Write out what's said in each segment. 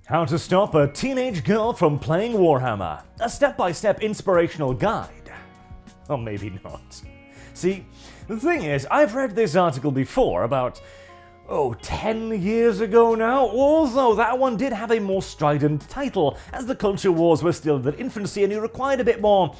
How to Stop a Teenage Girl from Playing Warhammer. A step-by-step inspirational guide. Or maybe not. See, the thing is, I've read this article before about, 10 years ago now, although that one did have a more strident title, as the culture wars were still in their infancy and you required a bit more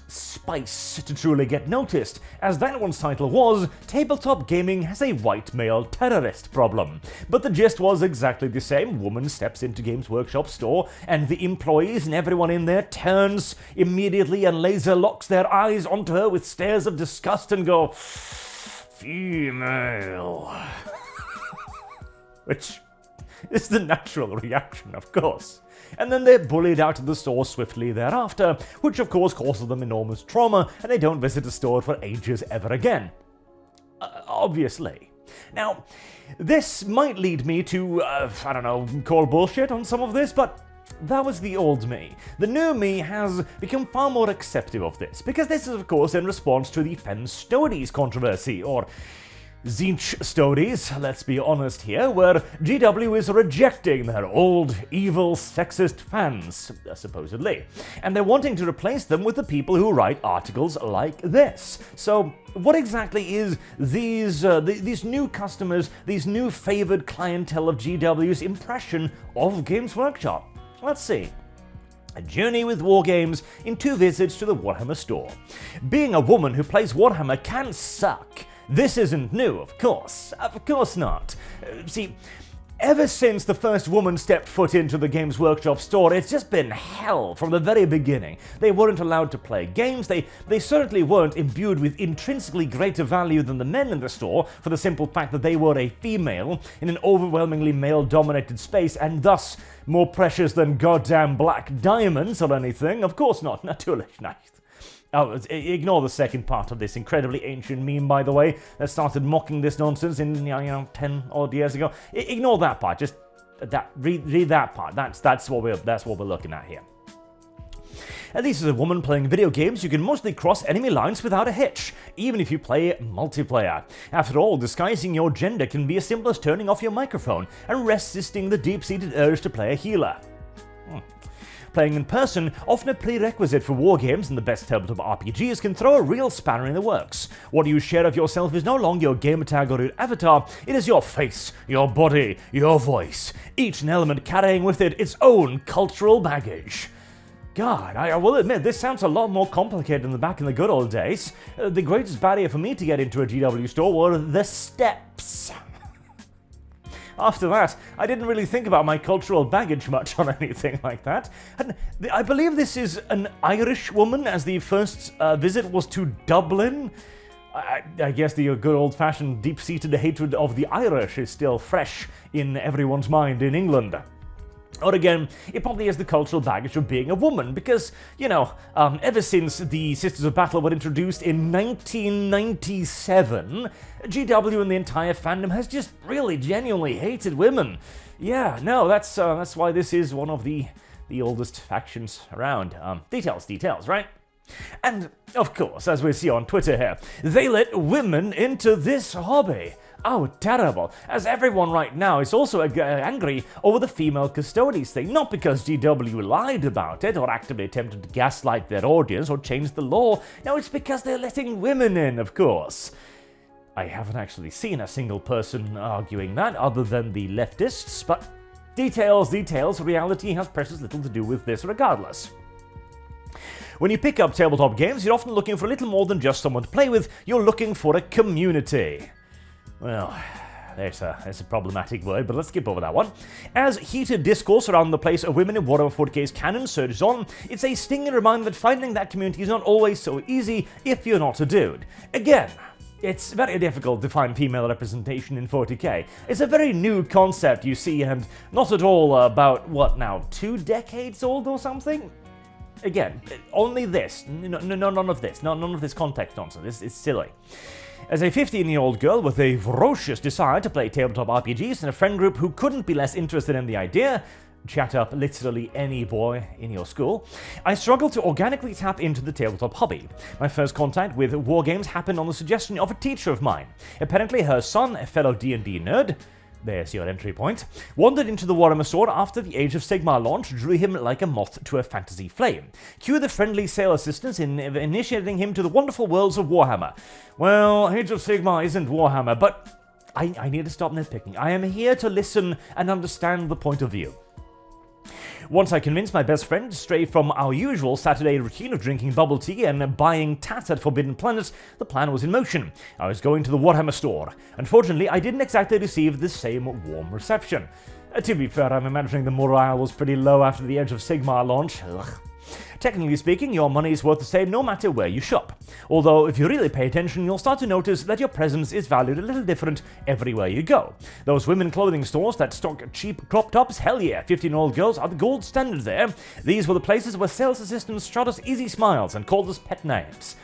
spice to truly get noticed, as that one's title was Tabletop Gaming Has a White Male Terrorist Problem. But the gist was exactly the same. Woman steps into Games Workshop store and the employees and everyone in there turns immediately and laser locks their eyes onto her with stares of disgust and go, female. Which is the natural reaction, of course. And then they're bullied out of the store swiftly thereafter, which of course causes them enormous trauma, and they don't visit the store for ages ever again. Obviously. Now, this might lead me to, call bullshit on some of this, but that was the old me. The new me has become far more accepting of this, because this is of course in response to the Femme Stories controversy, or Zinch Stories, let's be honest here, where GW is rejecting their old, evil, sexist fans, supposedly, and they're wanting to replace them with the people who write articles like this. So, what exactly is these new customers, these new favored clientele of GW's impression of Games Workshop? Let's see. A journey with wargames in 2 visits to the Warhammer store. Being a woman who plays Warhammer can suck. This isn't new, of course. Of course not. See, ever since the first woman stepped foot into the Games Workshop store, it's just been hell from the very beginning. They weren't allowed to play games, they certainly weren't imbued with intrinsically greater value than the men in the store, for the simple fact that they were a female in an overwhelmingly male-dominated space, and thus more precious than goddamn black diamonds or anything. Of course not, natürlich nicht. Oh, ignore the second part of this incredibly ancient meme, by the way, that started mocking this nonsense in 10 odd years ago. Ignore that part. Just read that part. That's what we're looking at here. At least as a woman playing video games, you can mostly cross enemy lines without a hitch, even if you play multiplayer. After all, disguising your gender can be as simple as turning off your microphone and resisting the deep-seated urge to play a healer. Playing in person, often a prerequisite for wargames and the best tabletop RPGs, can throw a real spanner in the works. What you share of yourself is no longer your gamertag or your avatar, it is your face, your body, your voice, each an element carrying with it its own cultural baggage. God, I will admit, this sounds a lot more complicated than back in the good old days. The greatest barrier for me to get into a GW store were the steps. After that, I didn't really think about my cultural baggage much on anything like that. And I believe this is an Irish woman, as the first visit was to Dublin. I guess the good old-fashioned deep-seated hatred of the Irish is still fresh in everyone's mind in England. Or again, it probably has the cultural baggage of being a woman, because, ever since the Sisters of Battle were introduced in 1997, GW and the entire fandom has just really genuinely hated women. Yeah, no, that's why this is one of the oldest factions around. Details, right? And, of course, as we see on Twitter here, they let women into this hobby. Oh, terrible, as everyone right now is also angry over the female custodies thing, not because GW lied about it or actively attempted to gaslight their audience or change the law. No, it's because they're letting women in, of course. I haven't actually seen a single person arguing that other than the leftists, but details, reality has precious little to do with this regardless. When you pick up tabletop games, you're often looking for a little more than just someone to play with, you're looking for a community. Well, there's a problematic word, but let's skip over that one. As heated discourse around the place of women in Warhammer 40k's canon surges on, it's a stinging reminder that finding that community is not always so easy if you're not a dude. Again, it's very difficult to find female representation in 40k. It's a very new concept, you see, and not at all about, 2 decades old or something? Again, only this. None of this. None of this context nonsense. It's silly. As a 15-year-old girl with a ferocious desire to play tabletop RPGs and a friend group who couldn't be less interested in the idea, chat up literally any boy in your school, I struggled to organically tap into the tabletop hobby. My first contact with wargames happened on the suggestion of a teacher of mine. Apparently her son, a fellow D&D nerd, there's your entry point, wandered into the Warhammer store after the Age of Sigmar launch drew him like a moth to a fantasy flame. Cue the friendly sale assistants in initiating him to the wonderful worlds of Warhammer. Well, Age of Sigmar isn't Warhammer, but I need to stop nitpicking. I am here to listen and understand the point of view. Once I convinced my best friend to stray from our usual Saturday routine of drinking bubble tea and buying tats at Forbidden Planet, the plan was in motion. I was going to the Warhammer store. Unfortunately, I didn't exactly receive the same warm reception. To be fair, I'm imagining the morale was pretty low after the Age of Sigmar launch. Ugh. Technically speaking, your money is worth the same no matter where you shop. Although, if you really pay attention, you'll start to notice that your presence is valued a little different everywhere you go. Those women clothing stores that stock cheap crop tops, hell yeah, 15-year-old girls are the gold standard there. These were the places where sales assistants shot us easy smiles and called us pet names.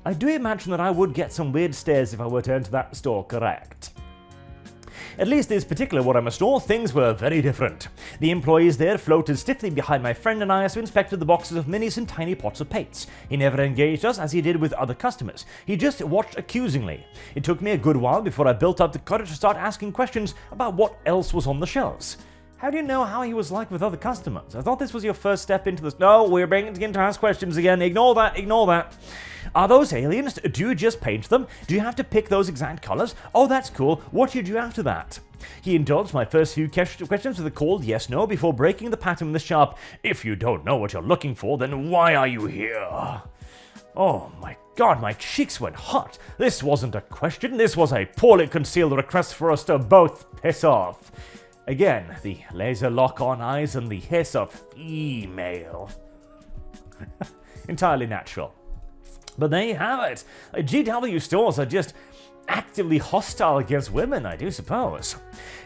I do imagine that I would get some weird stares if I were to enter that store correct. At least this particular Warhammer store, things were very different. The employees there floated stiffly behind my friend and I as we inspected the boxes of minis and tiny pots of paints. He never engaged us as he did with other customers. He just watched accusingly. It took me a good while before I built up the courage to start asking questions about what else was on the shelves. How do you know how he was like with other customers? I thought this was your first step into this. No, we're beginning to ask questions again. Ignore that, ignore that. Are those aliens? Do you just paint them? Do you have to pick those exact colors? Oh, that's cool. What should you do after that? He indulged my first few questions with a cold yes-no before breaking the pattern with a sharp, if you don't know what you're looking for, then why are you here? Oh my god, my cheeks went hot. This wasn't a question, this was a poorly concealed request for us to both piss off. Again, the laser lock-on eyes and the hiss of female. Entirely natural. But there you have it. GW stores are just actively hostile against women, I do suppose.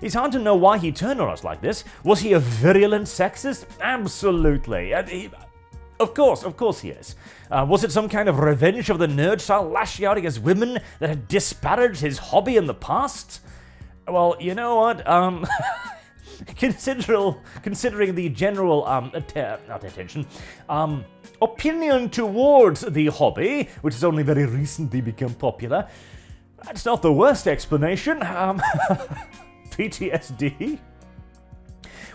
It's hard to know why he turned on us like this. Was he a virulent sexist? Absolutely. Of course he is. Was it some kind of revenge of the nerd style lashing out against women that had disparaged his hobby in the past? Well, you know what? Considering the general opinion towards the hobby, which has only very recently become popular, that's not the worst explanation. PTSD?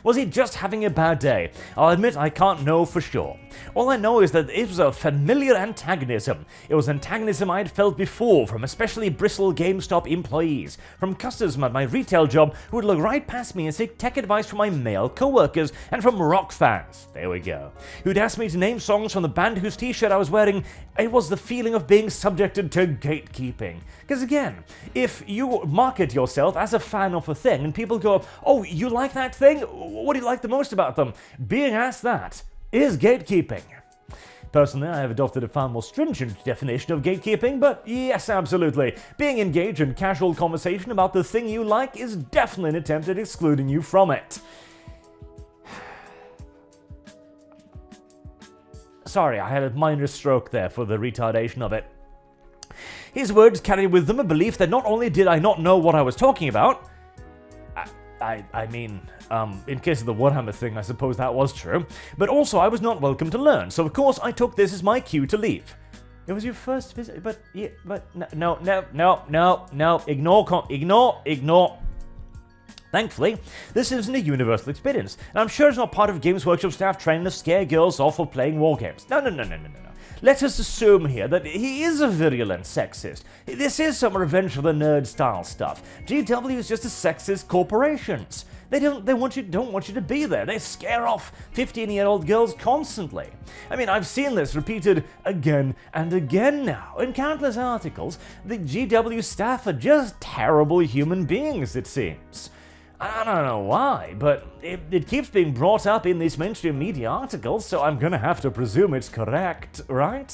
Was he just having a bad day? I'll admit I can't know for sure. All I know is that it was a familiar antagonism. It was antagonism I'd felt before from especially bristle GameStop employees, from customers at my retail job who would look right past me and seek tech advice from my male co-workers, and from rock fans, there we go, who'd ask me to name songs from the band whose t-shirt I was wearing. It was the feeling of being subjected to gatekeeping. Because again, if you market yourself as a fan of a thing and people go, oh, you like that thing? What do you like the most about them? Being asked that is gatekeeping. Personally, I have adopted a far more stringent definition of gatekeeping, but yes, absolutely. Being engaged in casual conversation about the thing you like is definitely an attempt at excluding you from it. Sorry, I had a minor stroke there for the retardation of it. His words carried with them a belief that not only did I not know what I was talking about, I mean, in case of the Warhammer thing, I suppose that was true, but also I was not welcome to learn, so of course I took this as my cue to leave. It was your first visit, but no, ignore. Thankfully, this isn't a universal experience, and I'm sure it's not part of Games Workshop staff trying to scare girls off for playing war games. No. Let us assume here that he is a virulent sexist. This is some revenge of the nerd style stuff. GW is just a sexist corporations. They don't want you to be there. They scare off 15-year-old girls constantly. I mean, I've seen this repeated again and again now in countless articles. The GW staff are just terrible human beings, it seems. I don't know why, but it keeps being brought up in these mainstream media articles, so I'm gonna have to presume it's correct, right?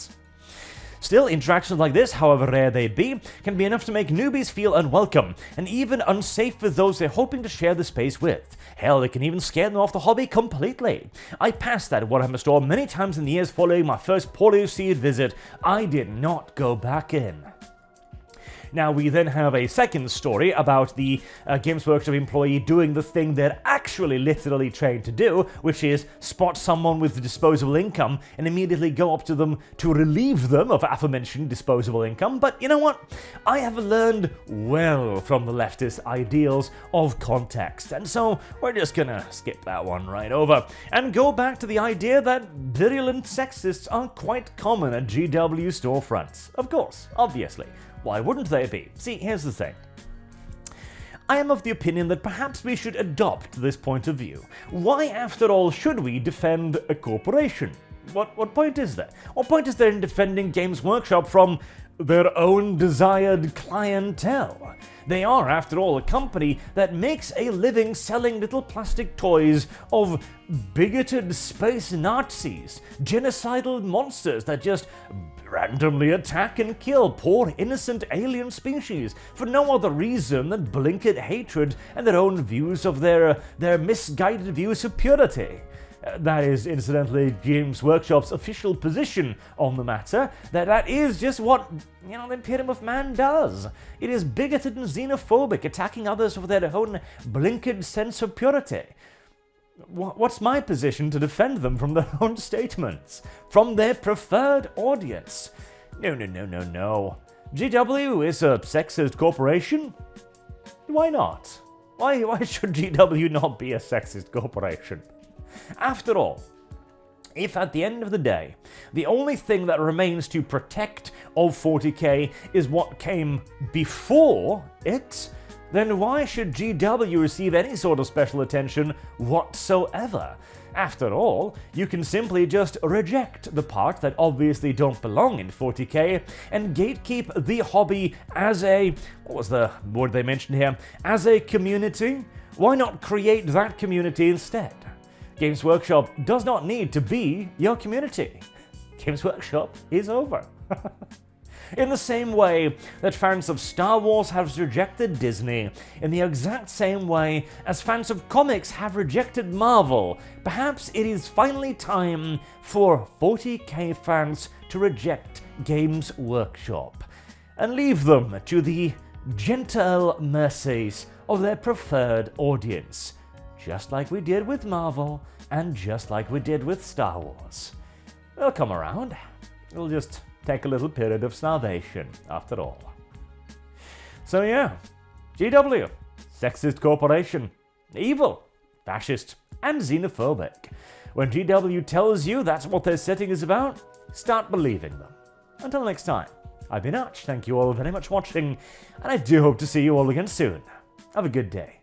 Still, interactions like this, however rare they be, can be enough to make newbies feel unwelcome, and even unsafe with those they're hoping to share the space with. Hell, it can even scare them off the hobby completely. I passed that Warhammer store many times in the years following my first poorly received visit. I did not go back in. Now, we then have a second story about the Games Workshop employee doing the thing they're actually literally trained to do, which is spot someone with disposable income and immediately go up to them to relieve them of aforementioned disposable income. But you know what? I have learned well from the leftist ideals of context, and so we're just gonna skip that one right over and go back to the idea that virulent sexists are quite common at GW storefronts. Of course, obviously. Why wouldn't they be? See, here's the thing. I am of the opinion that perhaps we should adopt this point of view. Why, after all, should we defend a corporation? What point is there? What point is there in defending Games Workshop from their own desired clientele? They are, after all, a company that makes a living selling little plastic toys of bigoted space Nazis, genocidal monsters that just randomly attack and kill poor innocent alien species for no other reason than blinkered hatred and their own views of their misguided views of purity. That is, incidentally, Games Workshop's official position on the matter, that is just what, the Imperium of Man does. It is bigoted and xenophobic, attacking others for their own blinkered sense of purity. What's my position to defend them from their own statements? From their preferred audience? No. GW is a sexist corporation? Why not? Why should GW not be a sexist corporation? After all, if at the end of the day, the only thing that remains to protect of 40k is what came before it, then why should GW receive any sort of special attention whatsoever? After all, you can simply just reject the part that obviously don't belong in 40k and gatekeep the hobby as a, what was the word they mentioned here, as a community? Why not create that community instead? Games Workshop does not need to be your community. Games Workshop is over. In the same way that fans of Star Wars have rejected Disney, in the exact same way as fans of comics have rejected Marvel, perhaps it is finally time for 40k fans to reject Games Workshop and leave them to the gentle mercies of their preferred audience. Just like we did with Marvel, and just like we did with Star Wars. They'll come around. It'll just take a little period of starvation, after all. So yeah, GW, sexist corporation, evil, fascist, and xenophobic. When GW tells you that's what their setting is about, start believing them. Until next time, I've been Arch, thank you all very much for watching, and I do hope to see you all again soon. Have a good day.